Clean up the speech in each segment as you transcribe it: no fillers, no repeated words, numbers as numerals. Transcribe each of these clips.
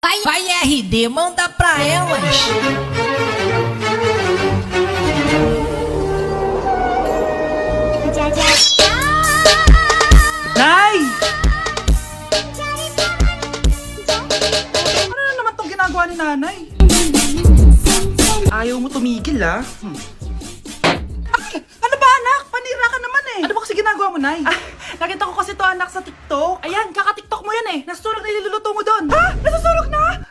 Vai RD, manda pra elas. Nay! Ano na naman tong ginagawa ni nanay? Ayaw mo tumigil, ah. Ay! Ano ba, anak? Panira ka naman eh. Ano ba kasi ginagawa mo, Nay? Nakita ko kasi to, anak, sa TikTok. Ayan, kaka-TikTok mo yan eh. Nasusunog na iluluto mo doon. Ha? Nasusunog na?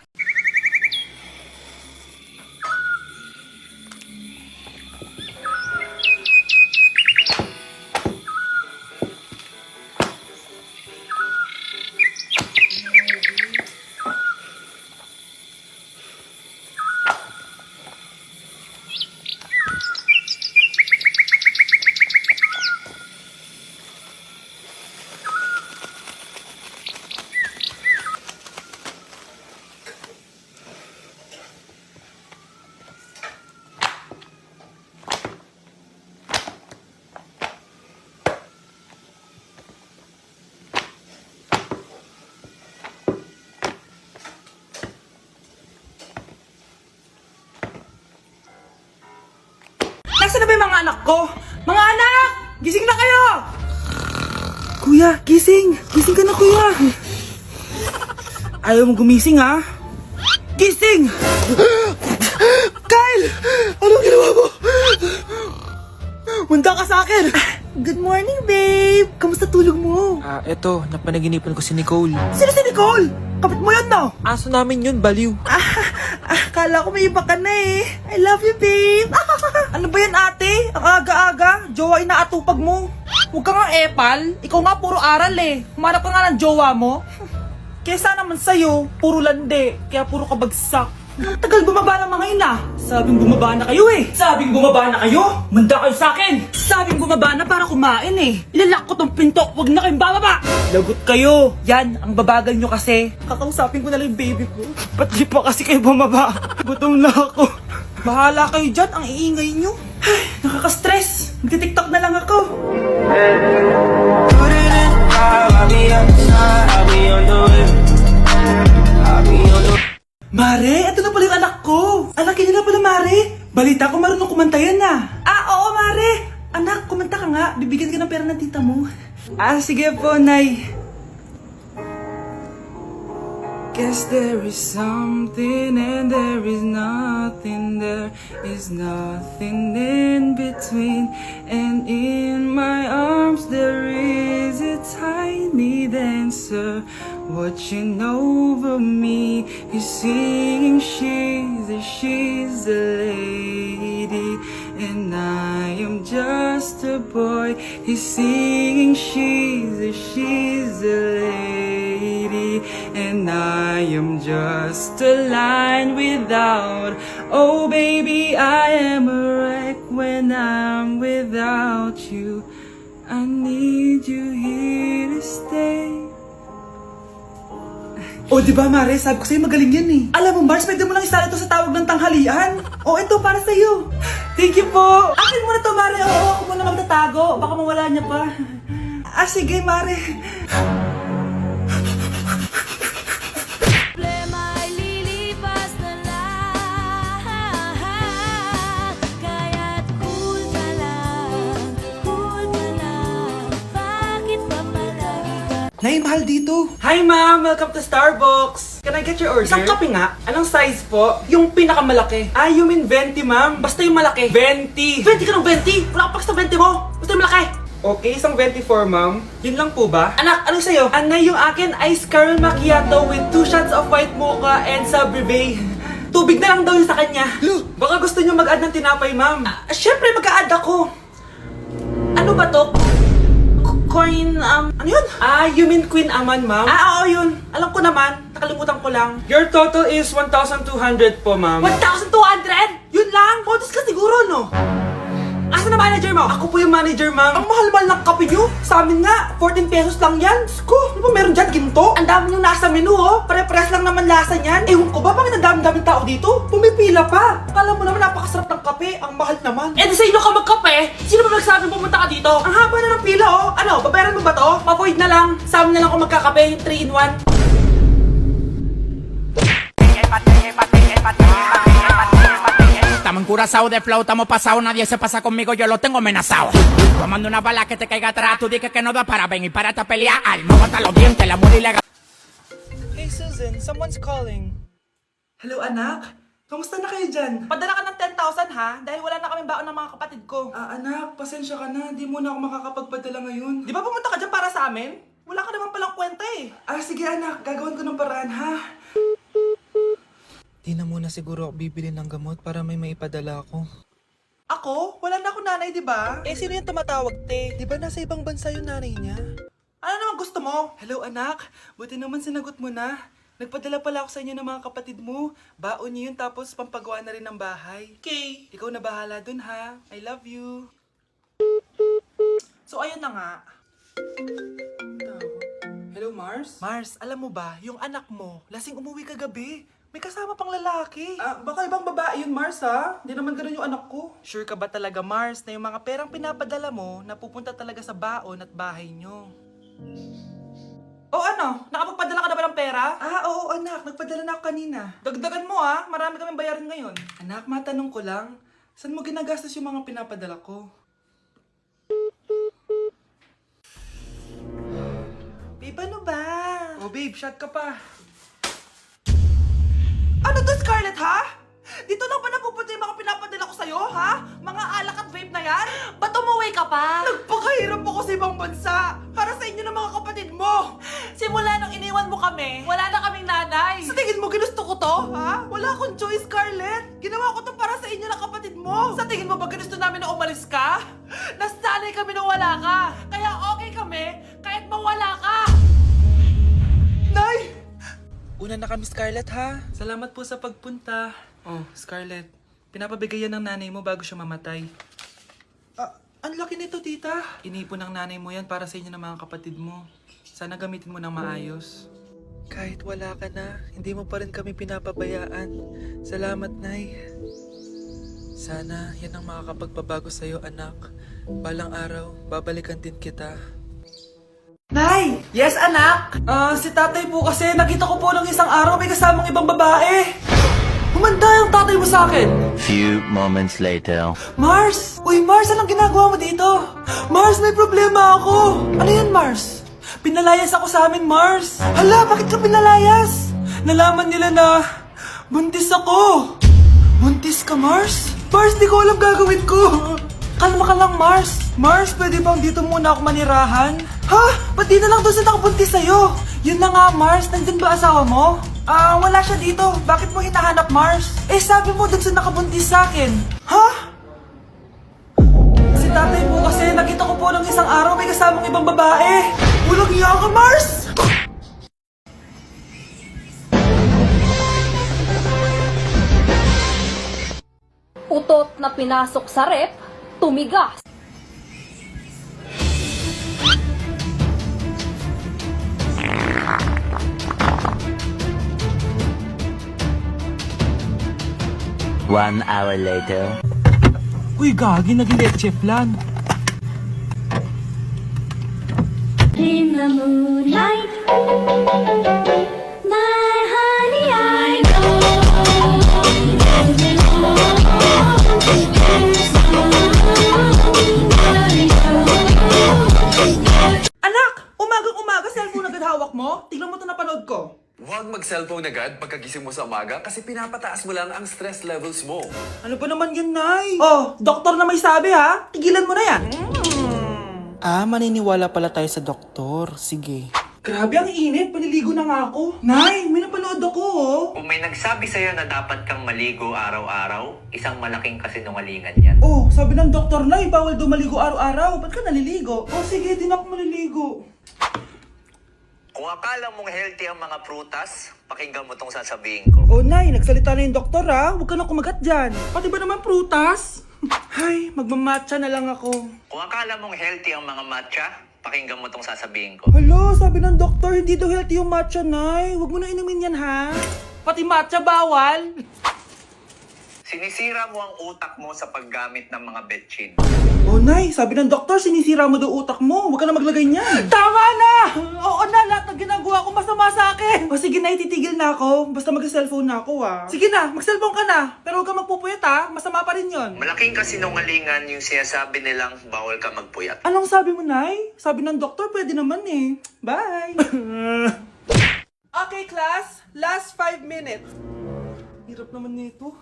Nasaan na ba yung mga anak ko? Mga anak! Gising na kayo! Kuya, gising! Gising ka na, kuya! Ayaw mo gumising, ha? Gising! Kyle! Anong ginawa mo? Munda ka sa akin! Good morning, babe! Kamusta tulog mo? Eto, napanaginipan ko si Nicole. Sino si Nicole? Kapit mo yun, no? Aso namin yun, baliw. Kala ko may iba ka na eh. I love you, babe. Ano ba yan, ate? Ang aga-aga. Jowa inaatupag mo. Huwag ka nga epal. Ikaw nga puro aral eh. Humanap ka nga ng jowa mo. Kesa naman sa'yo, puro lande. Kaya puro kabagsak. Ang tagal bumaba ng mga ina. Sabing bumaba na kayo eh. Sabing bumaba na kayo. Manda kayo sa akin. Sabing bumaba na para kumain eh. Ilalak ko tong pinto. Huwag na kayong bababa. Lagot kayo. Yan, ang babagal nyo kasi. Kakausapin ko na lang yung baby ko. Ba't di pa kasi kayo bumaba? Gutom na ako. Bahala kayo dyan. Ang iingay nyo. Ay, nakaka-stress. Magti-tiktok na lang ako. Mare, ito na pala yung anak ko. Anak niya na pala, Mare. Balita ko marunong kumanta yan ah. Oo, Mare. Anak, kumanta ka nga. Bibigyan ka ng pera ng tita mo. Sige po, Nay. Guess there is something and there is nothing. There is nothing in between. And in my arms there is a tiny dancer watching over me. He's singing, she's a lady, and I am just a boy. He's singing, she's a lady, and I am just a line without. Oh baby, I am a wreck when I'm without you. I need you here to stay. O, di ba, Mare? Sabi ko sa'yo magaling yan eh. Alam mo, Mars, pwede mo lang isala ito sa tawag ng tanghalian. O, ito, para sa'yo. Thank you po. Akin muna to, Mare. Oo, ako muna magtatago. Baka mawala niya pa. Sige, Mare. Problema ay lilipas na lang. Kaya't cool ka lang. Bakit ba palagi ka? Nay, mahal dito. Hi, ma'am. Welcome to Starbucks. Can I get your order? Isang kape nga. Anong size po? Yung pinakamalaki. You mean 20, ma'am? Basta yung malaki. 20. 20 ka ng 20? Wala ka pa sa 20 mo. Basta yung malaki. Okay, isang 24, ma'am. Yun lang po ba? Anak, anong sa'yo? Anay, yung akin, ice caramel macchiato with 2 shots of white mocha and Sabrivay. Tubig na lang daw yun sa kanya. Baka gusto nyo mag-add ng tinapay, ma'am. Syempre, mag-a-add ako. Ano ba to? Coin, ano yun? You mean Queen Aman, ma'am? Oo, yun. Alam ko naman. Nakalimutan ko lang. Your total is 1,200 po, ma'am. 1,200? Yun lang? Bonus ka siguro, no? Asa na manager mo? Ako po yung manager, ma'am. Ang mahal-mahal ng kape nyo. Sa amin nga, 14 pesos lang yan. Sko, ano ba meron dyan? Ginto? Ang dami nyo nasa menu, oh. Pare-pares lang naman lasa niyan. Ewan ko ba, bakit ang dami-daming tao dito? Pumipila pa. Kala mo naman napakasarap ng kape. Ang mahal naman. Di sa inyo ka magkape? Sino ba nagsabi pumunta ka dito? Ang haba na ng pila, oh. Ano, babayaran mo ba to? Pa-void na lang. Sa amin na lang ako magkakape, 3-in-1. Estamos en Curazao de flow, estamos pasados, nadie se pasa conmigo, yo lo tengo amenazado. Tomando una bala que te caiga atrás, tú dices que no da para ven y párate a pelear. Alma, bota los dientes, la muerte ilegal. Hey Susan, someone's calling. Hello, anak. Kamusta na kayo dyan? Padala ka ng 10,000 ha, dahil wala na kaming baon ng mga kapatid ko. Anak, pasensya ka na. Di mo na ako makakapagpadala ngayon. Di ba pumunta ka dyan para sa amin? Wala ka naman palang kwenta eh. Sige anak, gagawin ko ng paraan ha. Di na muna siguro ako bibili ng gamot para may maipadala ako. Ako? Wala na ako nanay, di ba? Eh, sino yung tumatawag, te? Di ba nasa ibang bansa yung nanay niya? Ano naman gusto mo? Hello anak, buti naman sinagot mo na. Nagpadala pala ako sa inyo ng mga kapatid mo. Baon niyo yun tapos pampagawa na rin ng bahay. Okay. Ikaw na bahala dun ha. I love you. So ayun na nga. Hello Mars? Mars, alam mo ba, yung anak mo, lasing umuwi kagabi. May kasama pang lalaki. Baka ibang babae yun Mars ha. Hindi naman ganun yung anak ko. Sure ka ba talaga, Mars, na yung mga perang pinapadala mo napupunta talaga sa baon at bahay nyo? O ano? Nakapagpadala ka na ba ng pera? Oo anak, nagpadala na ako kanina. Dagdagan mo ha, marami kaming bayarin ngayon. Anak, matanong ko lang, saan mo ginagastos yung mga pinapadala ko? Babe, ano ba? Oh babe, shot ka pa. Ano to, Scarlett, ha? Dito lang ba napupunta yung mga pinapadala ko sa'yo, ha? Mga alak at vape na yan? Ba't umuwi ka pa? Nagpakahirap ako sa ibang bansa para sa inyo ng mga kapatid mo. Simula nung iniwan mo kami, wala na kaming nanay. Sa tingin mo ginusto ko to, ha? Wala akong choice, Scarlett. Ginawa ko to para sa inyo ng kapatid mo. Sa tingin mo ba ginusto namin na umalis ka? Nasanay kami na wala ka. Kaya okay kami kahit mawala ka. Nay! Una na kami, Scarlett, ha? Salamat po sa pagpunta. Oh, Scarlett, pinapabigay yan ng nanay mo bago siya mamatay. Ang laki nito, tita. Inipon ng nanay mo yan para sa inyo ng mga kapatid mo. Sana gamitin mo ng maayos. Kahit wala ka na, hindi mo pa rin kami pinapabayaan. Salamat, Nay. Sana yan ang makakapagpabago sa'yo, anak. Balang araw, babalikan din kita. Nay! Yes, anak! Si tatay po kasi nakita ko po nung isang araw may kasamang ibang babae. Humanda yung tatay mo sa akin. Few moments later. Mars! Uy, Mars, anong ginagawa mo dito? Mars, may problema ako. Ano yan, Mars? Pinalayas ako sa amin, Mars. Hala, bakit ka pinalayas? Nalaman nila na buntis ako. Buntis ka, Mars? Mars, di ko alam gagawin ko. Kalma ka lang, Mars. Mars, pwede bang dito muna ako manirahan? Ha? Ba't di na lang doon sa nakabuntis sa'yo? Yun na nga, Mars. Nandun ba asawa mo? Wala siya dito. Bakit mo hinahanap, Mars? Eh, sabi mo doon sa nakabuntis sa akin. Ha? Si tatay po kasi nakita ko po ng isang araw may kasamang ibang babae. Walang iya ka, Mars! Utot na pinasok sa rep, tumigas. One hour later. Uy, gagi, naging leche flan. In the moonlight, my honey, I know. Anak! Umagang-umaga, cellphone agad hawak mo? Tignan mo ito napanood ko. Huwag mag-cellphone agad pagkagising mo sa umaga kasi pinapataas mo lang ang stress levels mo. Ano ba naman yan, Nay? Oh, doktor na may sabi ha. Tigilan mo na yan. Maniniwala pala tayo sa doktor. Sige. Grabe, ang init. Paliligo na nga ako. Nay, may napanood ako oh. Kung may nagsabi sa'yo na dapat kang maligo araw-araw, isang malaking kasinungalingan yan. Oh, sabi ng doktor, Nay, bawal daw maligo araw-araw. Ba't ka naliligo? Oh, sige, din ako maliligo. Kung akala mong healthy ang mga prutas, pakinggan mo tong sasabihin ko. Oh, Nay, nagsalita na yung doktor ha. Huwag ka na kumagat dyan. Pati ba naman prutas? Ay, magmamatcha na lang ako. Kung akala mong healthy ang mga matcha, pakinggan mo tong sasabihin ko. Hala, sabi ng doktor, hindi daw healthy yung matcha, Nay. Huwag mo na inumin yan, ha? Pati matcha bawal. Sinisira mo ang utak mo sa paggamit ng mga betchin. Oh, Nay, sabi ng doktor, sinisira mo daw utak mo. Huwag ka na maglagay niyan. Tama na! Oo na, lahat ng ginagawa ko masama sa akin. O sige na, titigil na ako. Basta mag-cellphone na ako, ah. Sige na, mag-cellphone ka na. Pero huwag ka magpupuyat, ha. Masama pa rin yon. Malaking kasinungalingan yung sinasabi nilang bawal ka magpuyat. Anong sabi mo, Nay? Sabi ng doktor, pwede naman eh. Bye! Okay, class. Last 5 minutes. Hirap naman nito.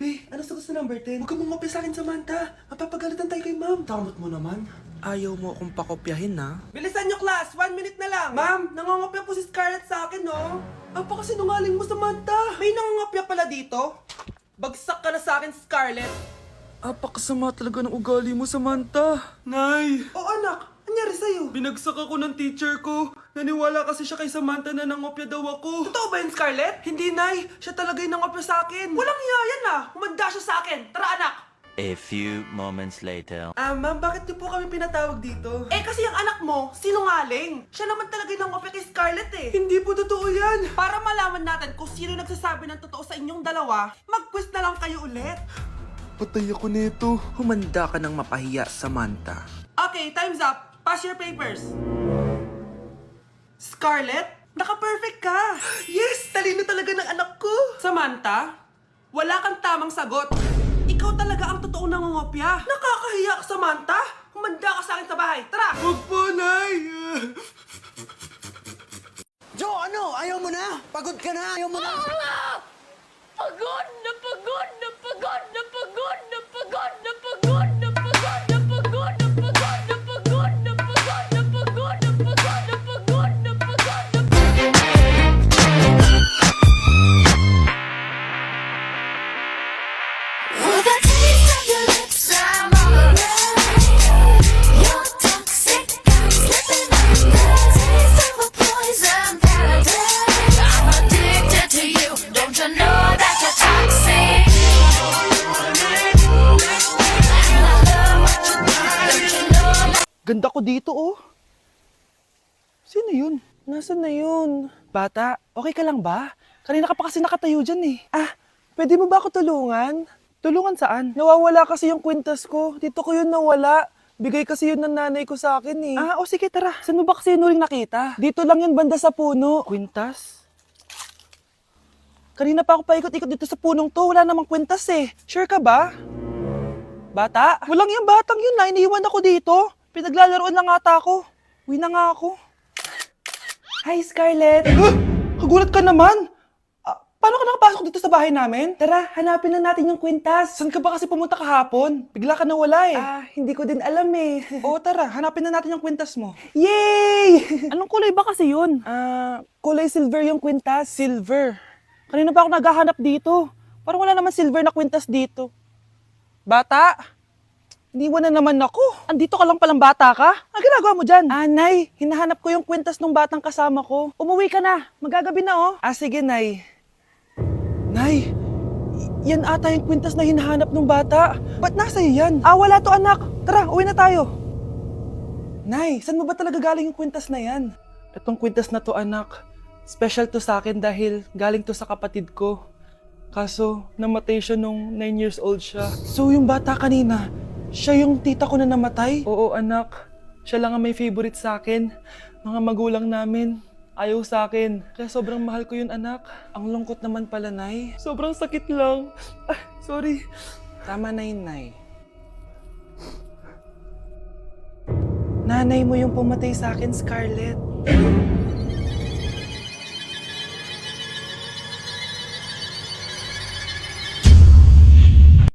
Be, ano sagot sa number 10? Huwag ka mong sa akin, Samantha. Mapapagalitan tayo kay ma'am. Tamot mo naman. Ayaw mo akong pakopyahin, na? Bilisan nyo, class. 1 minute na lang. Ma'am, nangangopya po si Scarlett sa akin, no? Apakasinungaling mo, Samantha. May nangangopya pala dito. Bagsak ka na sa akin, Scarlett. Apakasama talaga ng ugali mo, Samantha. Nay! Oo, anak. Anyari sa'yo? Binagsak ako ng teacher ko. Naniwala kasi siya kay Samantha na nangopya daw ako. Totoo ba yun, Scarlett? Hindi, Nay. Siya talaga yung nangopya sa akin. Walang iya yan, ah. Humanda siya sa akin. Tara, anak. A few moments later. Ma'am, bakit niyo po kami pinatawag dito? Kasi yung anak mo, sinungaling. Siya naman talaga yung nangopya kay Scarlett eh. Hindi po totoo yan. Para malaman natin kung sino nagsasabi ng totoo sa inyong dalawa, mag-quiz na lang kayo ulit. Patay ako nito. Humanda ka ng mapahiya, Samantha. Okay, time's up. Pass your papers. Scarlett, naka-perfect ka. Yes, talino talaga ng anak ko. Samantha, wala kang tamang sagot. Ikaw talaga ang totoong nangongopya. Nakakahiya ka, Samantha. Humanda ka sa akin sa bahay. Tara! Huwag po, Nay. Joe, ano? Ayaw mo na? Pagod ka na? Ayaw mo na? Pagod na pagod na pagod na pagod na pagod na pagod na pagod na pagod na pagod na pagod na pagod na pagod na pagod na pagod na pagod na With a taste of your lips, I'm alright. You're toxic, I'm slipping under. Taste of a poison paradise. I'm addicted to you, don't you know that you're toxic? And I love what you do, don't you know? Ganda ko dito, oh. Sino yun? Nasaan na yun? Bata, okay ka lang ba? Kanina ka pa kasi nakatayo dyan eh. Pwede mo ba ako tulungan? Tulungan saan? Nawawala kasi yung kwintas ko. Dito ko yun nawala. Bigay kasi yun ng nanay ko sa akin eh. O sige, tara. Saan mo ba kasi yun uling nakita? Dito lang yun, banda sa puno. Kwintas? Kanina pa ako paikot-ikot dito sa punong to. Wala namang kwintas eh. Sure ka ba? Bata? Walang yung batang yun na. Iniiwan ako dito. Pinaglalaroan lang ata ako. Uwi na nga ako. Hi, Scarlett. Kagulat ka naman. Paano ka nakapasok dito sa bahay namin? Tara, hanapin na natin yung kwintas. Saan ka ba kasi pumunta kahapon? Bigla ka nawala eh. Hindi ko din alam eh. Oo, tara, hanapin na natin yung kwintas mo. Yay! Anong kulay ba kasi yun? Kulay silver yung kwintas. Silver? Kanina pa ako naghahanap dito. Parang wala naman silver na kwintas dito. Bata? Iniwan na naman ako. Andito ka lang palang bata ka? Ang ginagawa mo dyan? Nay, hinahanap ko yung kwintas ng batang kasama ko. Umuwi ka na. Magagabi na oh. Sige, Nay. Nay, yan ata yung kwintas na hinahanap ng bata. Ba't nasa iyo yan? Wala to anak. Tara, uwi na tayo. Nay, saan mo ba talaga galing yung kwintas na yan? Itong kwintas na to anak, special to sa akin dahil galing to sa kapatid ko. Kaso, namatay siya nung 9 years old siya. So yung bata kanina, siya yung tita ko na namatay? Oo anak, siya lang ang may favorite sa akin. Mga magulang namin, ayaw sa akin. Kaya sobrang mahal ko yun, anak. Ang lungkot naman pala, Nay. Sobrang sakit lang. Sorry. Tama na yun, Nay. Nanay mo yung pumatay sa akin, Scarlett.